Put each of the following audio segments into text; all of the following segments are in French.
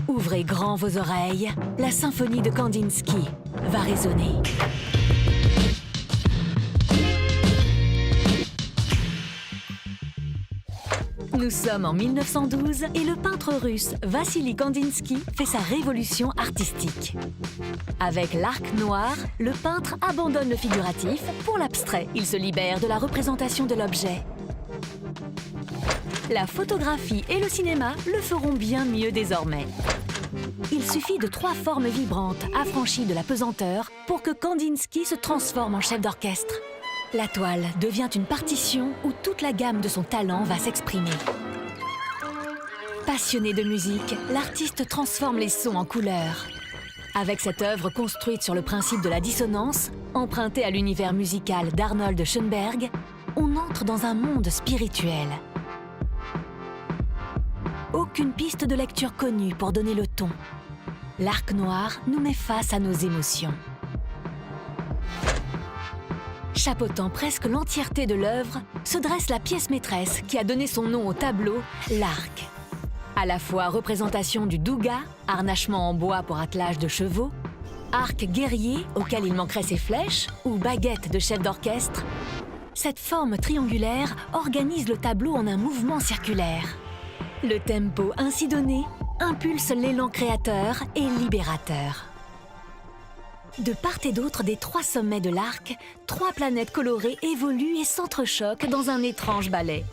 Ouvrez grand vos oreilles, la symphonie de Kandinsky va résonner. Nous sommes en 1912 et le peintre russe Vassili Kandinsky fait sa révolution artistique. Avec l'arc noir, le peintre abandonne le figuratif pour l'abstrait. Il se libère de la représentation de l'objet. La photographie et le cinéma le feront bien mieux désormais. Il suffit de 3 formes vibrantes affranchies de la pesanteur pour que Kandinsky se transforme en chef d'orchestre. La toile devient une partition où toute la gamme de son talent va s'exprimer. Passionné de musique, l'artiste transforme les sons en couleurs. Avec cette œuvre construite sur le principe de la dissonance, empruntée à l'univers musical d'Arnold Schoenberg, on entre dans un monde spirituel. Aucune piste de lecture connue pour donner le ton. L'arc noir nous met face à nos émotions. Chapeautant presque l'entièreté de l'œuvre, se dresse la pièce maîtresse qui a donné son nom au tableau, l'arc. À la fois représentation du douga, harnachement en bois pour attelage de chevaux, arc guerrier auquel il manquerait ses flèches, ou baguette de chef d'orchestre, cette forme triangulaire organise le tableau en un mouvement circulaire. Le tempo ainsi donné impulse l'élan créateur et libérateur. De part et d'autre des 3 sommets de l'arc, 3 planètes colorées évoluent et s'entrechoquent dans un étrange ballet.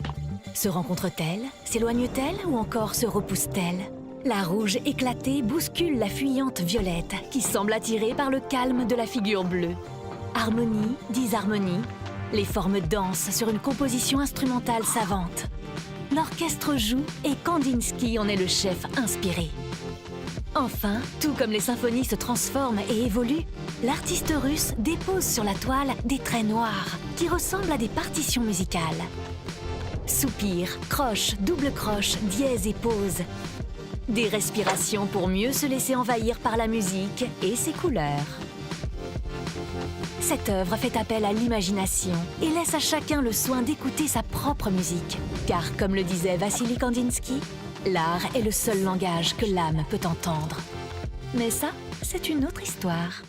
Se rencontrent-elles, s'éloignent-elles ou encore se repoussent-elles? La rouge éclatée bouscule la fuyante violette qui semble attirée par le calme de la figure bleue. Harmonie, disharmonie, les formes dansent sur une composition instrumentale savante. L'orchestre joue et Kandinsky en est le chef inspiré. Enfin, tout comme les symphonies se transforment et évoluent, l'artiste russe dépose sur la toile des traits noirs qui ressemblent à des partitions musicales. Soupir, croche, double croche, dièse et pause. Des respirations pour mieux se laisser envahir par la musique et ses couleurs. Cette œuvre fait appel à l'imagination et laisse à chacun le soin d'écouter sa propre musique. Car, comme le disait Vassili Kandinsky, l'art est le seul langage que l'âme peut entendre. Mais ça, c'est une autre histoire.